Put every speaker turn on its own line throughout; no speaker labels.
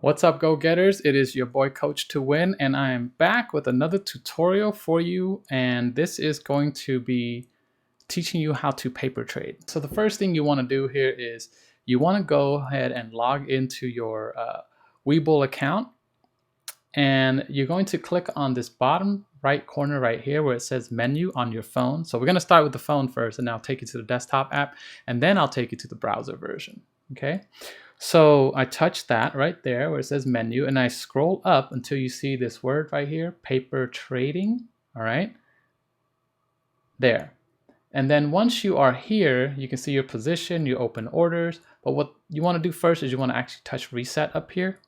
What's up, go-getters? It is your boy Coach to Win, and I am back with another tutorial for you, and this is going to be teaching you how to paper trade. So the first thing you want to do here is you want to go ahead and log into your WeBull account, and you're going to click on this bottom right corner right here where it says menu on your phone. So we're going to start with the phone first, and I'll take you to the desktop app, and then I'll take you to the browser version. Okay. So I touch that right there where it says menu, and I scroll up until you see this word right here, paper trading. All right, there. And then once you are here, you can see your position, you open orders. But what you want to do first is you want to actually touch reset up here.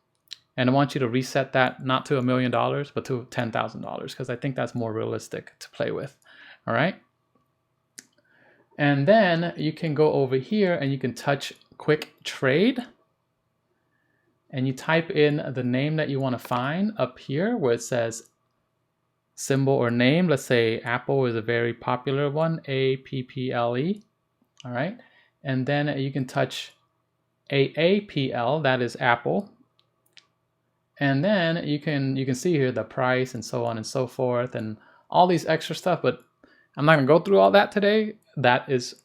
And I want you to reset that not to $1 million, but to $10,000, because I think that's more realistic to play with. All right. And then you can go over here and you can touch quick trade. And you type in the name that you want to find up here where it says symbol or name. Let's say Apple is a very popular one, APPLE. All right. And then you can touch AAPL, that is Apple. And then you can see here the price and so on and so forth and all these extra stuff, but I'm not going to go through all that today. That is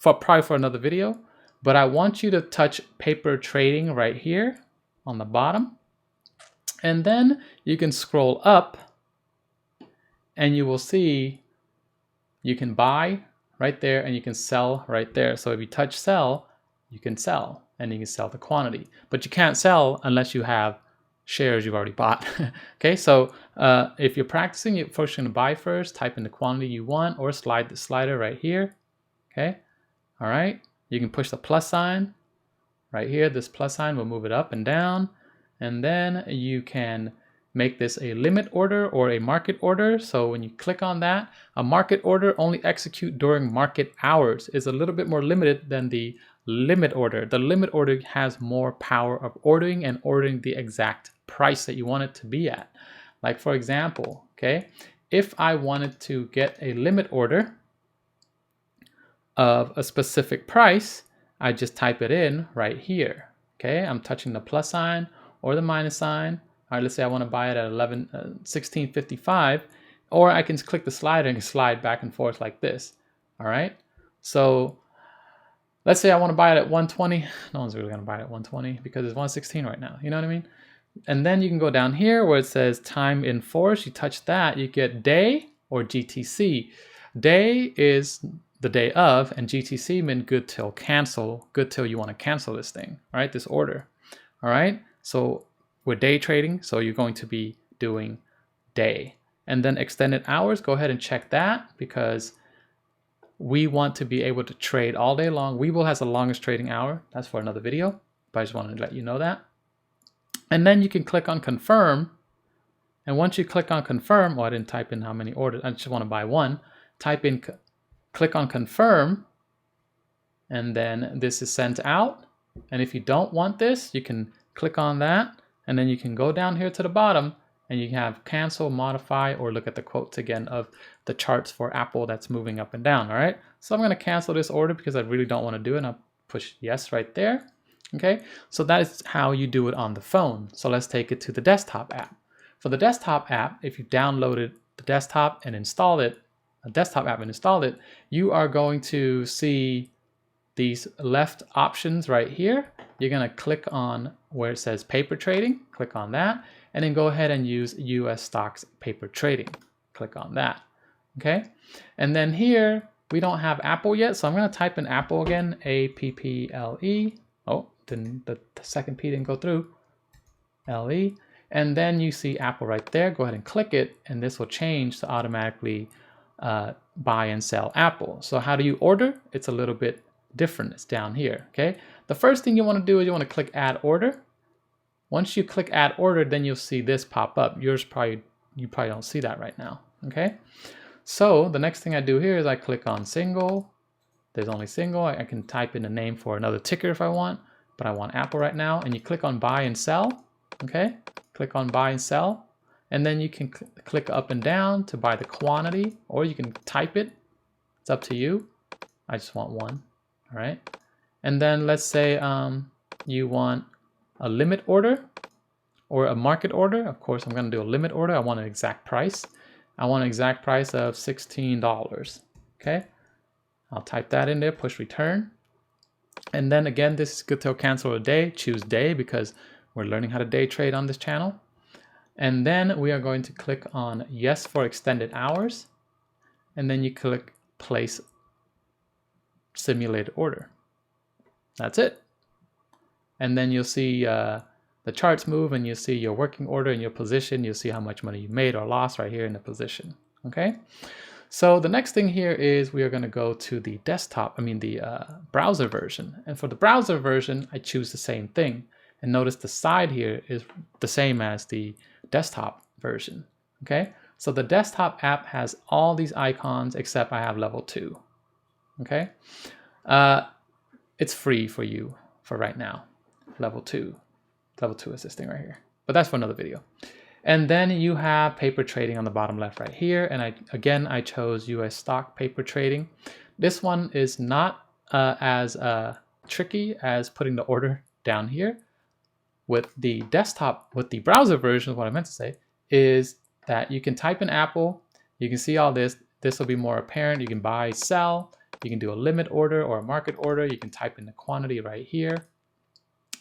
probably for another video. But I want you to touch paper trading right here on the bottom. And then you can scroll up and you will see you can buy right there and you can sell right there. So if you touch sell, you can sell and you can sell the quantity. But you can't sell unless you have shares you've already bought. Okay, so if you're practicing, you're first going to buy first, type in the quantity you want or slide the slider right here. Okay, all right. You can push the plus sign right here. This plus sign will move it up and down. And then you can make this a limit order or a market order. So when you click on that, a market order only execute during market hours. Is a little bit more limited than the limit order. The limit order has more power of ordering and ordering the exact price that you want it to be at. Like for example, okay, if I wanted to get a limit order of a specific price, I just type it in right here. Okay, I'm touching the plus sign or the minus sign. All right, let's say I want to buy it at 16.55, or I can click the slider and slide back and forth like this. All right, so let's say I want to buy it at 120. No one's really going to buy it at 120 because it's 116 right now. You know what I mean? And then you can go down here where it says time in force. You touch that, you get day or GTC. Day is the day of, and GTC means good till cancel, good till you want to cancel this thing, all right, this order. All right, so we're day trading, so you're going to be doing day. And then extended hours, go ahead and check that because we want to be able to trade all day long. WeBull has the longest trading hour. That's for another video, but I just wanted to let you know that. And then you can click on confirm. And once you click on confirm, well, I didn't type in how many orders, I just want to buy one. Type in, click on confirm, and then this is sent out. And if you don't want this, you can click on that, and then you can go down here to the bottom and you can have cancel, modify, or look at the quotes again of the charts for Apple that's moving up and down. All right, so I'm going to cancel this order because I really don't want to do it, and I'll push yes right there. Okay, so that is how you do it on the phone. So let's take it to the desktop app. For the desktop app, if you downloaded the desktop and installed it, a desktop app and installed it, you are going to see these left options right here. You're going to click on where it says paper trading, click on that, and then go ahead and use US stocks paper trading. Click on that. Okay, and then here we don't have Apple yet, so I'm going to type in Apple again, APPLE. Oh, the second P didn't go through. LE. And then you see Apple right there. Go ahead and click it, and this will change to automatically buy and sell Apple. So how do you order? It's a little bit different. It's down here. Okay. The first thing you want to do is you want to click add order. Once you click add order, then you'll see this pop up. You probably don't see that right now. Okay. So the next thing I do here is I click on single. There's only single. I can type in a name for another ticker if I want, but I want Apple right now. And you click on buy and sell. Okay. Click on buy and sell. And then you can click up and down to buy the quantity, or you can type it. It's up to you. I just want one. All right. And then let's say you want a limit order or a market order. Of course, I'm going to do a limit order. I want an exact price. I want an exact price of $16. Okay, I'll type that in there, push return. And then again, this is good to cancel a day. Choose day because we're learning how to day trade on this channel. And then we are going to click on yes for extended hours. And then you click place simulated order. That's it. And then you'll see the charts move, and you'll see your working order and your position. You'll see how much money you made or lost right here in the position. Okay. So the next thing here is we are going to go to the desktop, the browser version. And for the browser version, I choose the same thing. And notice the side here is the same as the desktop version. Okay. So the desktop app has all these icons except I have level 2. Okay. It's free for you for right now. Level 2 is this thing right here, but that's for another video. And then you have paper trading on the bottom left right here. And I chose US stock paper trading. This one is not as tricky as putting the order down here. With the desktop, with the browser version, what I meant to say is that you can type in Apple, you can see all this. This will be more apparent. You can buy, sell, you can do a limit order or a market order. You can type in the quantity right here.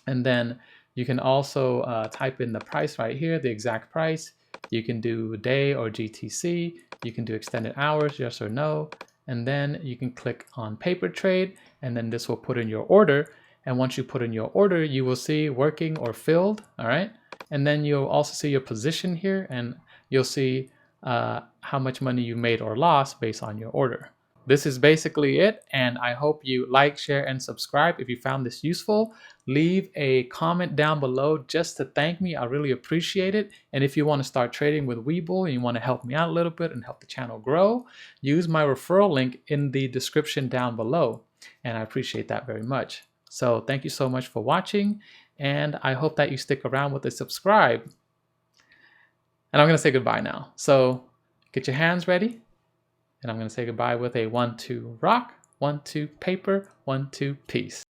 And then you can also type in the price right here, the exact price. You can do day or GTC. You can do extended hours, yes or no. And then you can click on paper trade, and then this will put in your order. And once you put in your order, you will see working or filled, all right? And then you'll also see your position here, and you'll see how much money you made or lost based on your order. This is basically it, and I hope you like, share, and subscribe if you found this useful. Leave a comment down below just to thank me. I really appreciate it. And if you want to start trading with WeBull and you want to help me out a little bit and help the channel grow, use my referral link in the description down below, and I appreciate that very much. So thank you so much for watching, and I hope that you stick around with a subscribe. And I'm going to say goodbye now. So get your hands ready. And I'm going to say goodbye with a 1, 2 rock, 1, 2 paper, 1, 2 peace.